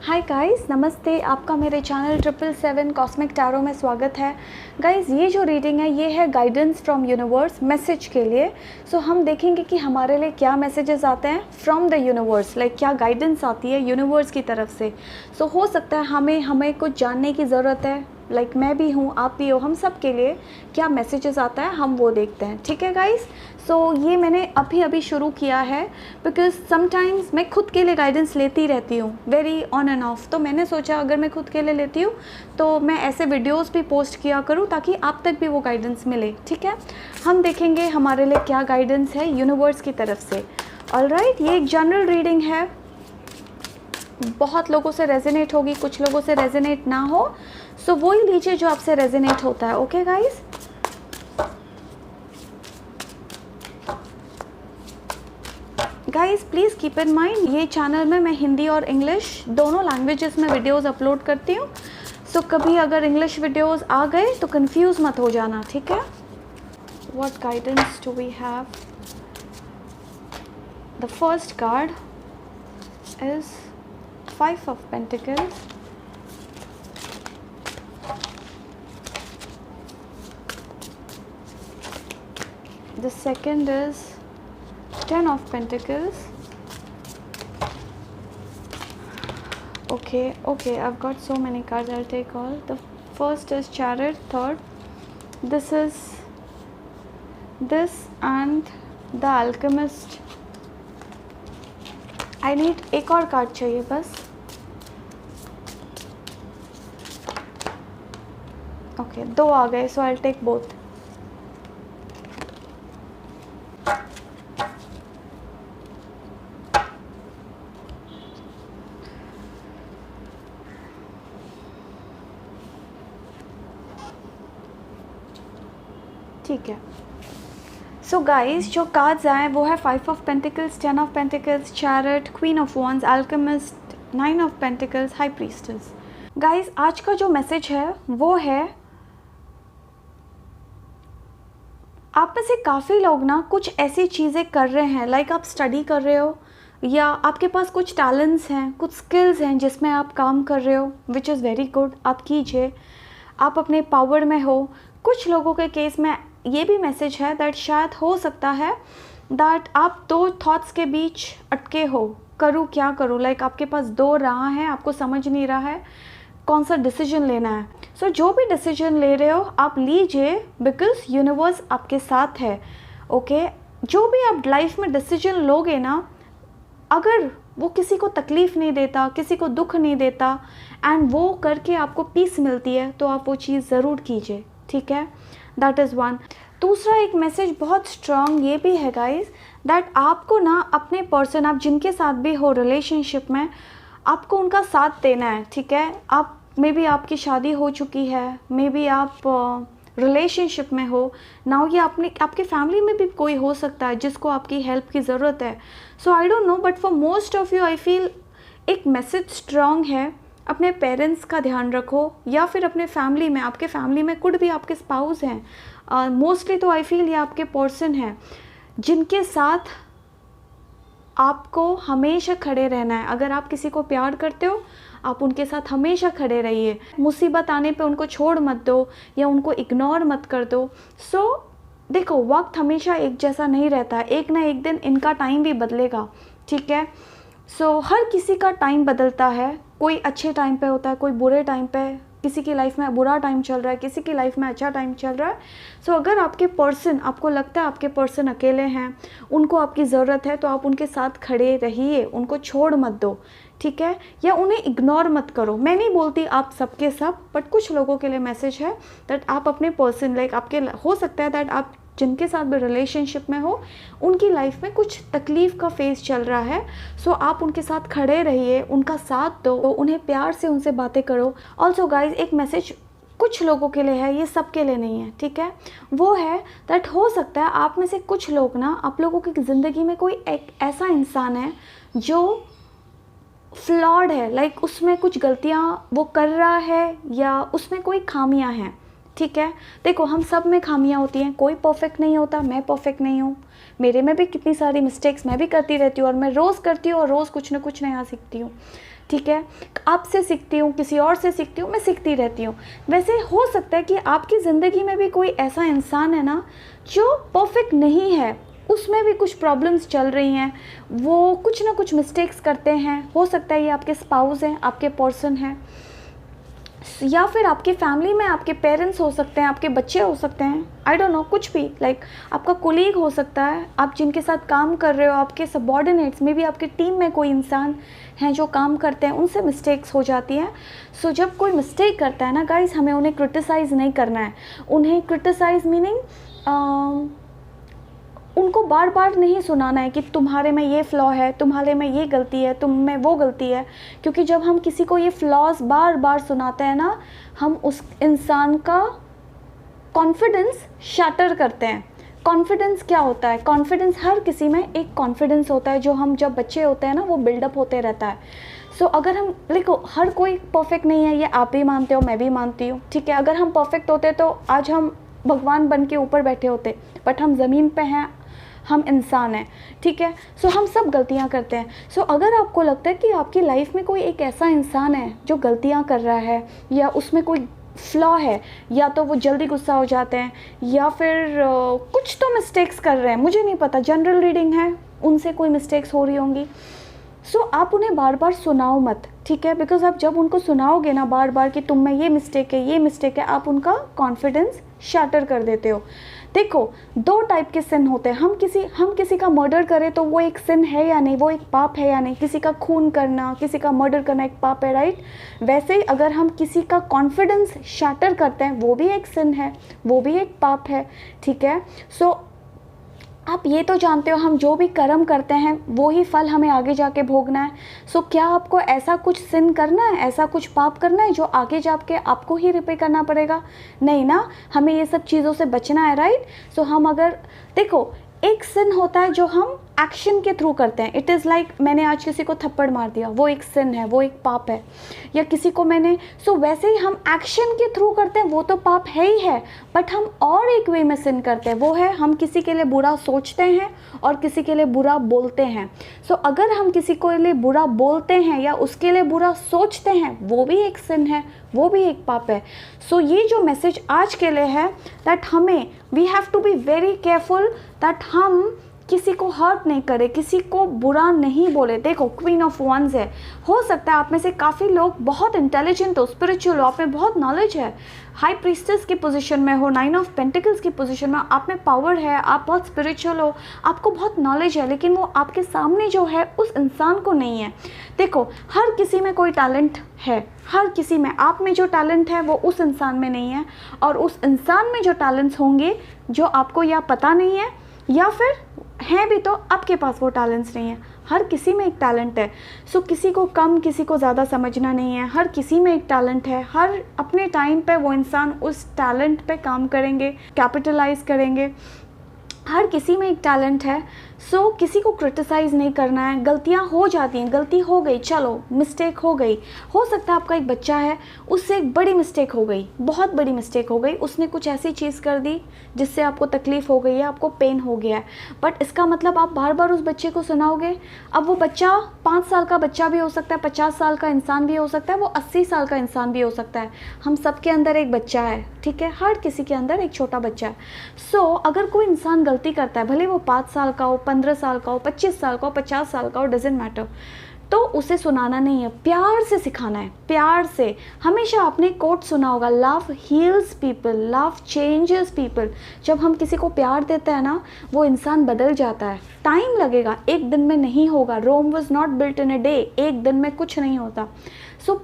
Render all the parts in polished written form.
Hi guys, नमस्ते। आपका मेरे चैनल 777 कॉस्मिक टैरो में स्वागत है। गाइस, ये जो रीडिंग है ये है गाइडेंस फ्रॉम यूनिवर्स, मैसेज के लिए। सो हम देखेंगे कि हमारे लिए क्या मैसेजेस आते हैं फ्रॉम द यूनिवर्स, लाइक क्या गाइडेंस आती है यूनिवर्स की तरफ से। सो हो सकता है हमें कुछ जानने की ज़रूरत है, लाइक मैं भी हूँ, आप भी हो, हम सब के लिए क्या मैसेजेस आता है हम वो देखते हैं। ठीक है गाइस, सो ये मैंने अभी शुरू किया है बिकॉज समटाइम्स मैं खुद के लिए गाइडेंस लेती रहती हूँ, वेरी ऑन एंड ऑफ। तो मैंने सोचा अगर मैं खुद के लिए लेती हूँ तो मैं ऐसे वीडियोस भी पोस्ट किया करूँ ताकि आप तक भी वो गाइडेंस मिले। ठीक है, हम देखेंगे हमारे लिए क्या गाइडेंस है यूनिवर्स की तरफ से। ऑलराइट, ये एक जनरल रीडिंग है, बहुत लोगों से रेजोनेट होगी, कुछ लोगों से रेजोनेट ना हो, सो वही लीजिए जो आपसे रेजोनेट होता है। Okay guys, guys please keep in mind ये चैनल में मैं हिंदी और इंग्लिश दोनों लैंग्वेजेस में वीडियोस अपलोड करती हूँ। सो कभी अगर इंग्लिश वीडियोस आ गए तो कंफ्यूज मत हो जाना। ठीक है, what guidance do we have? The first card is 5 of Pentacles, the second is 10 of Pentacles. Okay, I've got so many cards, I'll take all. The first is Chariot, third this is this, and the Alchemist. I need एक और card चाहिए बस। Okay, दो आ गए, सो I'll take both. ठीक है, so guys जो cards आए वो है 5 of Pentacles, 10 of Pentacles, Chariot, Queen of Wands, Alchemist, 9 of Pentacles, High Priestess. Guys आज का जो मैसेज है वो है आप में से काफ़ी लोग ना कुछ ऐसी चीज़ें कर रहे हैं, लाइक आप स्टडी कर रहे हो या आपके पास कुछ टैलेंट्स हैं, कुछ स्किल्स हैं जिसमें आप काम कर रहे हो, विच इज़ वेरी गुड, आप कीजिए, आप अपने पावर में हो। कुछ लोगों के केस में ये भी मैसेज है दैट शायद हो सकता है दैट आप दो थॉट्स के बीच अटके हो, करूँ क्या करूँ, लाइक आपके पास दो राह हैं, आपको समझ नहीं रहा है कौन सा डिसीजन लेना है। सो जो भी डिसीजन ले रहे हो आप लीजिए बिकॉज यूनिवर्स आपके साथ है। ओके, जो भी आप लाइफ में डिसीजन लोगे ना, अगर वो किसी को तकलीफ़ नहीं देता, किसी को दुख नहीं देता एंड वो करके आपको पीस मिलती है तो आप वो चीज़ ज़रूर कीजिए। ठीक है, दैट इज़ वन। दूसरा एक मैसेज बहुत स्ट्रॉन्ग ये भी है गाइस दैट आपको ना अपने पर्सन, आप जिनके साथ भी हो रिलेशनशिप में, आपको उनका साथ देना है। ठीक है, आप मे बी आपकी शादी हो चुकी है, मे बी आप रिलेशनशिप में हो ना, ये आपके फैमिली में भी कोई हो सकता है जिसको आपकी हेल्प की ज़रूरत है। So I don't know but for most of you I feel एक मैसेज स्ट्रॉन्ग है, अपने पेरेंट्स का ध्यान रखो या फिर अपने फैमिली में, आपके फैमिली में कुछ भी आपके स्पाउस हैं, मोस्टली तो आई फील ये आपके पर्सन हैं जिनके साथ आपको हमेशा खड़े रहना है। अगर आप किसी को प्यार करते हो आप उनके साथ हमेशा खड़े रहिए, मुसीबत आने पे उनको छोड़ मत दो या उनको इग्नोर मत कर दो। सो देखो, वक्त हमेशा एक जैसा नहीं रहता, एक ना एक दिन इनका टाइम भी बदलेगा। ठीक है, सो हर किसी का टाइम बदलता है, कोई अच्छे टाइम पे होता है, कोई बुरे टाइम पे, किसी की लाइफ में बुरा टाइम चल रहा है, किसी की लाइफ में अच्छा टाइम चल रहा है। सो अगर आपके पर्सन, आपको लगता है आपके पर्सन अकेले हैं, उनको आपकी ज़रूरत है, तो आप उनके साथ खड़े रहिए, उनको छोड़ मत दो। ठीक है, या उन्हें इग्नोर मत करो। मैं नहीं बोलती आप सबके सब, बट कुछ लोगों के लिए मैसेज है दैट आप अपने पर्सन, लाइक आपके हो सकता है दैट आप जिनके साथ भी रिलेशनशिप में हो उनकी लाइफ में कुछ तकलीफ़ का फेज़ चल रहा है। सो आप उनके साथ खड़े रहिए, उनका साथ दो, उन्हें प्यार से उनसे बातें करो। ऑल्सो गाइज एक मैसेज कुछ लोगों के लिए है, ये सब के लिए नहीं है। ठीक है, वो है दैट हो सकता है आप में से कुछ लोग ना, आप लोगों की ज़िंदगी में कोई एक ऐसा इंसान है जो फ्लॉड है, लाइक उसमें कुछ गलतियाँ वो कर रहा है या उसमें कोई खामियाँ हैं। ठीक है, देखो हम सब में खामियां होती हैं, कोई परफेक्ट नहीं होता, मैं परफेक्ट नहीं हूँ, मेरे में भी कितनी सारी मिस्टेक्स मैं भी करती रहती हूँ और मैं रोज़ करती हूँ और रोज़ कुछ ना कुछ नया सीखती हूँ। ठीक है, आपसे सीखती हूँ, किसी और से सीखती हूँ, मैं सीखती रहती हूँ। वैसे हो सकता है कि आपकी ज़िंदगी में भी कोई ऐसा इंसान है ना जो परफेक्ट नहीं है, उसमें भी कुछ प्रॉब्लम्स चल रही हैं, वो कुछ ना कुछ मिस्टेक्स करते हैं। हो सकता है ये आपके स्पाउस हैं, आपके पर्सन हैं, या फिर आपकी फैमिली में आपके पेरेंट्स हो सकते हैं, आपके बच्चे हो सकते हैं, आई डोंट नो, कुछ भी, लाइक आपका कोलीग हो सकता है, आप जिनके साथ काम कर रहे हो, आपके सबॉर्डिनेट्स में भी, आपकी टीम में कोई इंसान हैं जो काम करते हैं, उनसे मिस्टेक्स हो जाती हैं। सो जब कोई मिस्टेक करता है ना गाइस, हमें उन्हें क्रिटिसाइज़ नहीं करना है। उन्हें क्रिटिसाइज़ मीनिंग उनको बार बार नहीं सुनाना है कि तुम्हारे में ये फ़्लॉ है, तुम्हारे में ये गलती है, तुम में वो गलती है। क्योंकि जब हम किसी को ये फ़्लॉज़ बार बार सुनाते हैं ना, हम उस इंसान का कॉन्फिडेंस शैटर करते हैं। कॉन्फिडेंस क्या होता है? कॉन्फिडेंस, हर किसी में एक कॉन्फिडेंस होता है जो हम जब बच्चे होते हैं ना, वो बिल्डअप होते रहता है। सो अगर हम, देखो, हर कोई परफेक्ट नहीं है, ये आप भी मानते हो, मैं भी मानती हूँ, ठीक है। अगर हम परफेक्ट होते तो आज हम भगवान बन के ऊपर बैठे होते, बट हम ज़मीन पे हैं, हम इंसान हैं, ठीक है। सो हम सब गलतियां करते हैं। सो अगर आपको लगता है कि आपकी लाइफ में कोई एक ऐसा इंसान है जो गलतियां कर रहा है, या उसमें कोई फ्लॉ है, या तो वो जल्दी गुस्सा हो जाते हैं, या फिर कुछ तो मिस्टेक्स कर रहे हैं, मुझे नहीं पता, जनरल रीडिंग है, उनसे कोई मिस्टेक्स हो रही होंगी। सो आप उन्हें बार बार सुनाओ मत, ठीक है। बिकॉज आप जब उनको सुनाओगे ना बार बार कि तुम में ये मिस्टेक है, ये मिस्टेक है, आप उनका कॉन्फिडेंस शैटर कर देते हो। देखो, दो टाइप के सिन होते हैं। हम किसी का मर्डर करें तो वो एक सिन है या नहीं, वो एक पाप है या नहीं। किसी का खून करना, किसी का मर्डर करना एक पाप है, राइट। वैसे ही अगर हम किसी का कॉन्फिडेंस शैटर करते हैं, वो भी एक सिन है, वो भी एक पाप है, ठीक है। सो आप ये तो जानते हो, हम जो भी कर्म करते हैं वो ही फल हमें आगे जाके भोगना है। सो क्या आपको ऐसा कुछ सिन करना है, ऐसा कुछ पाप करना है जो आगे जाके आपको ही रिपे करना पड़ेगा? नहीं ना, हमें ये सब चीज़ों से बचना है, राइट। सो हम अगर, देखो, एक सिन होता है जो हम एक्शन के थ्रू करते हैं। इट इज़ लाइक मैंने आज किसी को थप्पड़ मार दिया, वो एक सिन है, वो एक पाप है। या किसी को मैंने, वैसे ही हम एक्शन के थ्रू करते हैं, वो तो पाप है ही है। बट हम और एक वे में सिन करते हैं, वो है हम किसी के लिए बुरा सोचते हैं और किसी के लिए बुरा बोलते हैं। अगर हम किसी को लिए बुरा बोलते हैं या उसके लिए बुरा सोचते हैं, वो भी एक सिन है, वो भी एक पाप है। ये जो मैसेज आज के लिए है, दैट हमें, we have to be very careful that हम किसी को हर्ट नहीं करे, किसी को बुरा नहीं बोले। देखो, क्वीन ऑफ वंस है, हो सकता है आप में से काफ़ी लोग बहुत इंटेलिजेंट हो, स्पिरिचुअल हो, आप में बहुत नॉलेज है, हाई प्रीस्टेस की पोजीशन में हो, 9 ऑफ पेंटिकल्स की पोजीशन में, आप में पावर है, आप बहुत स्पिरिचुअल हो, आपको बहुत नॉलेज है, लेकिन वो आपके सामने जो है उस इंसान को नहीं है। देखो, हर किसी में कोई टैलेंट है, हर किसी में, आप में जो टैलेंट है वो उस इंसान में नहीं है, और उस इंसान में जो टैलेंट्स होंगे जो आपको या पता नहीं है, या फिर हैं भी तो आपके पास वो टैलेंट्स नहीं है। हर किसी में एक टैलेंट है। किसी को कम, किसी को ज़्यादा समझना नहीं है, हर किसी में एक टैलेंट है। हर अपने टाइम पे वो इंसान उस टैलेंट पे काम करेंगे, कैपिटलाइज करेंगे। हर किसी में एक टैलेंट है। किसी को क्रिटिसाइज़ नहीं करना है। गलतियाँ हो जाती हैं, गलती हो गई, चलो मिस्टेक हो गई। हो सकता है आपका एक बच्चा है, उससे एक बड़ी मिस्टेक हो गई, बहुत बड़ी मिस्टेक हो गई, उसने कुछ ऐसी चीज़ कर दी जिससे आपको तकलीफ़ हो गई है, आपको पेन हो गया है। बट इसका मतलब आप बार बार उस बच्चे को सुनाओगे? अब वो बच्चा 5 साल का बच्चा भी हो सकता है, 50 साल का इंसान भी हो सकता है, वो 80 साल का इंसान भी हो सकता है। हम सब के अंदर एक बच्चा है, ठीक है, हर किसी के अंदर एक छोटा बच्चा है। अगर कोई इंसान गलती करता है, भले वो 5 साल का हो, 15 साल का हो, 25 साल का हो, 50 साल का हो, डजेंट मैटर, तो उसे सुनाना नहीं है, प्यार से सिखाना है, प्यार से। हमेशा आपने कोट सुना होगा, love heels people, love changes people. जब हम किसी को प्यार देते हैं ना, वो इंसान बदल जाता है। टाइम लगेगा, एक दिन में नहीं होगा। Rome was not built in a day, एक दिन में कुछ नहीं होता।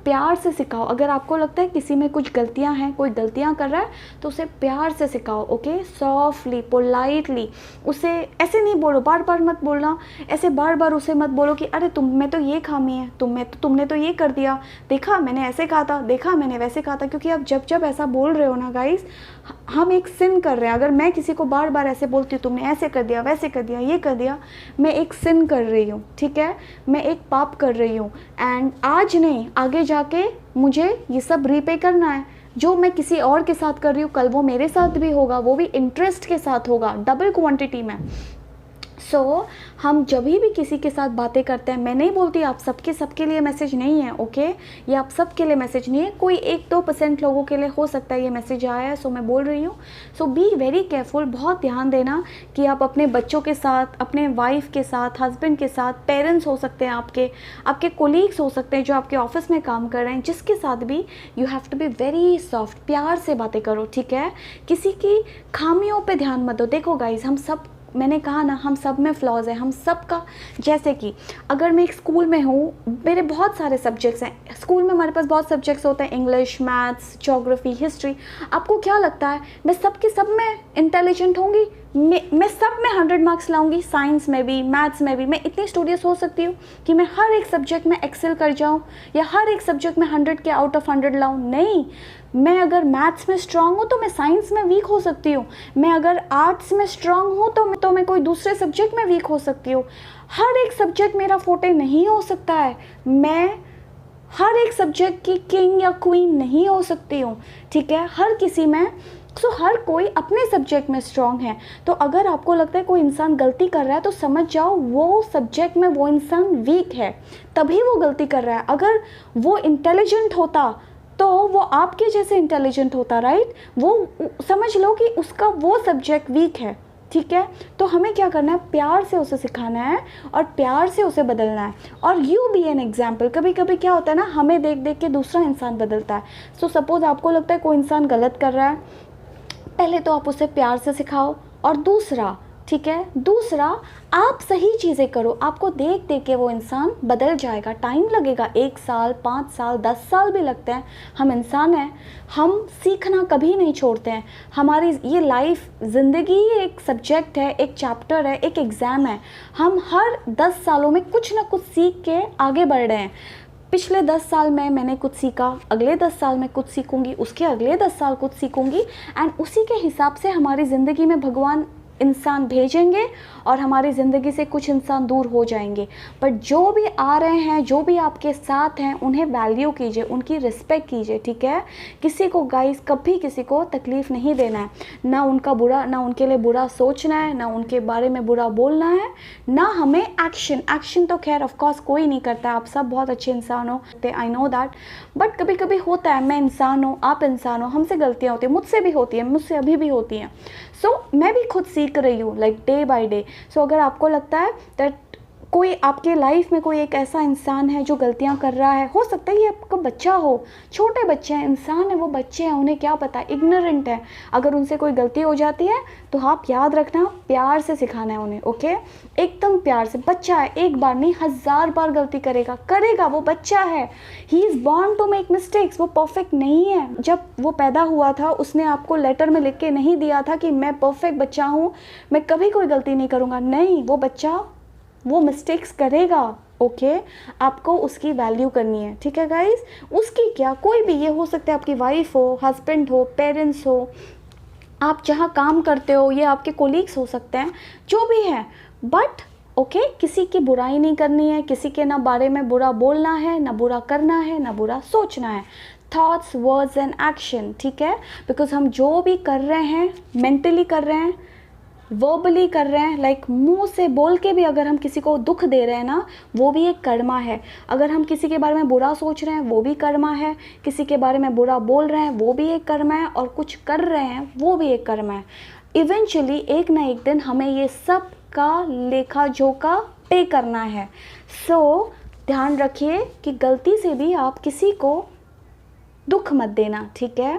प्यार से सिखाओ। अगर आपको लगता है किसी में कुछ गलतियां हैं, कोई गलतियां कर रहा है, तो उसे प्यार से सिखाओ, ओके, सॉफ्टली, पोलाइटली। उसे ऐसे नहीं बोलो, बार बार मत बोलना, ऐसे बार बार उसे मत बोलो कि अरे तुम में तो ये खामी है, तुमने तो ये कर दिया, देखा मैंने ऐसे कहा था, देखा मैंने वैसे कहा था। क्योंकि आप जब ऐसा बोल रहे हो ना गाइस, हम एक सिन कर रहे हैं। अगर मैं किसी को बार बार ऐसे बोलती हूँ, तुमने ऐसे कर दिया, वैसे कर दिया, ये कर दिया, मैं एक सिन कर रही हूँ, ठीक है, मैं एक पाप कर रही हूँ। एंड आज नहीं, आगे जाके मुझे ये सब रीपे करना है। जो मैं किसी और के साथ कर रही हूँ, कल वो मेरे साथ भी होगा, वो भी इंटरेस्ट के साथ होगा, डबल क्वांटिटी में। हम जब भी किसी के साथ बातें करते हैं, मैं नहीं बोलती आप सबके लिए मैसेज नहीं है, ओके, ये आप सबके लिए मैसेज नहीं है, कोई 1-2% लोगों के लिए हो सकता है ये मैसेज आया है, सो मैं बोल रही हूँ। सो बी वेरी केयरफुल, बहुत ध्यान देना कि आप अपने बच्चों के साथ, अपने वाइफ के साथ, हस्बैंड के साथ, पेरेंट्स हो सकते हैं आपके कोलीग्स हो सकते हैं जो आपके ऑफिस में काम कर रहे हैं, जिसके साथ भी you have to be very soft, प्यार से बातें करो, ठीक है। किसी की खामियों पे ध्यान मत दो। देखो गाइज, हम सब, मैंने कहा ना, हम सब में फ्लॉज़ है, हम सब का। जैसे कि अगर मैं एक स्कूल में हूँ, मेरे बहुत सारे सब्जेक्ट्स हैं स्कूल में, हमारे पास बहुत सब्जेक्ट्स होते हैं, इंग्लिश, मैथ्स, ज्योग्राफी, हिस्ट्री। आपको क्या लगता है मैं सब में इंटेलिजेंट होंगी? मैं सब में 100 मार्क्स लाऊंगी? साइंस में भी, मैथ्स में भी मैं इतनी स्टूडियस हो सकती हूँ कि मैं हर एक सब्जेक्ट में एक्सेल कर जाऊँ या हर एक सब्जेक्ट में 100 के आउट ऑफ 100 लाऊँ? नहीं। मैं अगर मैथ्स में स्ट्रांग हूँ तो मैं साइंस में वीक हो सकती हूँ, मैं अगर आर्ट्स में स्ट्रांग हूँ तो मैं कोई दूसरे सब्जेक्ट में वीक हो सकती हूँ। हर एक सब्जेक्ट मेरा फोटे नहीं हो सकता है, मैं हर एक सब्जेक्ट की किंग या क्वीन नहीं हो सकती हूँ, ठीक है, हर किसी में। हर कोई अपने सब्जेक्ट में स्ट्रांग है। तो अगर आपको लगता है कोई इंसान गलती कर रहा है तो समझ जाओ वो सब्जेक्ट में वो इंसान वीक है, तभी वो गलती कर रहा है। अगर वो इंटेलिजेंट होता तो वो आपके जैसे इंटेलिजेंट होता, राइट? वो समझ लो कि उसका वो सब्जेक्ट वीक है, ठीक है। तो हमें क्या करना है, प्यार से उसे सिखाना है और प्यार से उसे बदलना है। और यू बी एन एग्जाम्पल। कभी कभी क्या होता है ना, हमें देख देख के दूसरा इंसान बदलता है। सपोज आपको लगता है कोई इंसान गलत कर रहा है, पहले तो आप उसे प्यार से सिखाओ, और दूसरा, ठीक है, दूसरा आप सही चीज़ें करो। आपको देख देख के वो इंसान बदल जाएगा। टाइम लगेगा, 1 साल, 5 साल, 10 साल भी लगते हैं। हम इंसान हैं, हम सीखना कभी नहीं छोड़ते हैं। हमारी ये लाइफ, ज़िंदगी ही एक सब्जेक्ट है, एक चैप्टर है, एक एग्ज़ाम है। हम हर 10 सालों में कुछ ना कुछ सीख के आगे बढ़ रहे हैं। पिछले 10 साल में मैंने कुछ सीखा, अगले 10 साल में कुछ सीखूंगी, उसके अगले 10 साल कुछ सीखूंगी, एंड उसी के हिसाब से हमारी ज़िंदगी में भगवान इंसान भेजेंगे और हमारी ज़िंदगी से कुछ इंसान दूर हो जाएंगे। बट जो भी आ रहे हैं, जो भी आपके साथ हैं, उन्हें वैल्यू कीजिए, उनकी रिस्पेक्ट कीजिए, ठीक है। किसी को गाइस कभी किसी को तकलीफ़ नहीं देना है, ना उनका बुरा, ना उनके लिए बुरा सोचना है, ना उनके बारे में बुरा बोलना है, ना हमें एक्शन तो खैर ऑफ कोर्स कोई नहीं करता है, आप सब बहुत अच्छे इंसान हो, आई नो दैट। बट कभी कभी होता है, मैं इंसान हूँ, आप इंसान हो, हमसे गलतियाँ होती हैं, मुझसे भी होती हैं, मुझसे अभी भी होती हैं। मैं भी खुद सीख रही हूँ, लाइक डे बाय डे। अगर आपको लगता है दैट कोई आपके लाइफ में कोई एक ऐसा इंसान है जो गलतियां कर रहा है, हो सकता है ये आपका बच्चा हो, छोटे बच्चे हैं, इंसान है, वो बच्चे हैं, उन्हें क्या पता, इग्नोरेंट है। अगर उनसे कोई गलती हो जाती है तो आप याद रखना, प्यार से सिखाना है उन्हें, ओके, एकदम प्यार से। बच्चा है, एक बार नहीं 1000 बार गलती करेगा, वो बच्चा है, he is born to make mistakes, वो परफेक्ट नहीं है। जब वो पैदा हुआ था उसने आपको लेटर में लिख के नहीं दिया था कि मैं परफेक्ट बच्चा हूँ, मैं कभी कोई गलती नहीं करूँगा। नहीं, वो बच्चा वो मिस्टेक्स करेगा, ओके। आपको उसकी वैल्यू करनी है, ठीक है गाइस। उसकी क्या, कोई भी, ये हो सकता है आपकी वाइफ हो, हस्बैंड हो, पेरेंट्स हो, आप जहाँ काम करते हो, ये आपके कोलीग्स हो सकते हैं, जो भी है। बट ओके, किसी की बुराई नहीं करनी है, किसी के ना बारे में बुरा बोलना है, ना बुरा करना है, ना बुरा सोचना है। थॉट्स, वर्ड्स एंड एक्शन, ठीक है। बिकॉज हम जो भी कर रहे हैं, मेंटली कर रहे हैं, वर्बली कर रहे हैं, लाइक मुंह से बोल के भी अगर हम किसी को दुख दे रहे हैं ना, वो भी एक कर्मा है। अगर हम किसी के बारे में बुरा सोच रहे हैं, वो भी कर्मा है। किसी के बारे में बुरा बोल रहे हैं, वो भी एक कर्मा है। और कुछ कर रहे हैं, वो भी एक कर्मा है। इवेंचुअली एक ना एक दिन हमें ये सब का लेखा जोखा पे करना है। ध्यान रखिए कि गलती से भी आप किसी को दुख मत देना, ठीक है।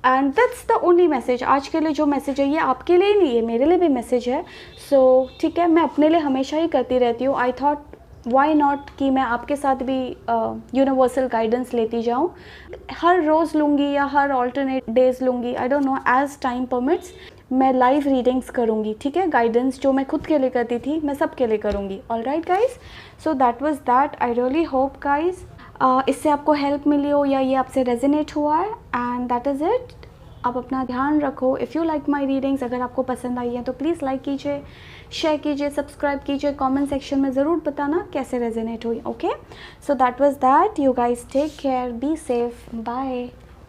And that's the only message. आज के लिए जो मैसेज है ये आपके लिए ही नहीं है, मेरे लिए भी मैसेज है। ठीक है, मैं अपने लिए हमेशा ही करती रहती हूँ। आई थॉट वाई नॉट कि मैं आपके साथ भी यूनिवर्सल गाइडेंस लेती जाऊँ। हर रोज़ लूँगी या हर ऑल्टरनेट डेज लूँगी, I don't know, as time permits मैं लाइव रीडिंग्स करूँगी, ठीक है। गाइडेंस जो मैं खुद के लिए करती थी, मैं सबके लिए करूँगी। All right guys, so that was that. I really hope guys इससे आपको हेल्प मिली हो या ये आपसे रेजोनेट हुआ है, एंड दैट इज़ इट। आप अपना ध्यान रखो। If you like my readings, अगर आपको पसंद आई है तो प्लीज़ लाइक कीजिए, शेयर कीजिए, सब्सक्राइब कीजिए, कमेंट सेक्शन में ज़रूर बताना कैसे रेजोनेट हुई, okay. So that was that. You guys take care, be safe, bye.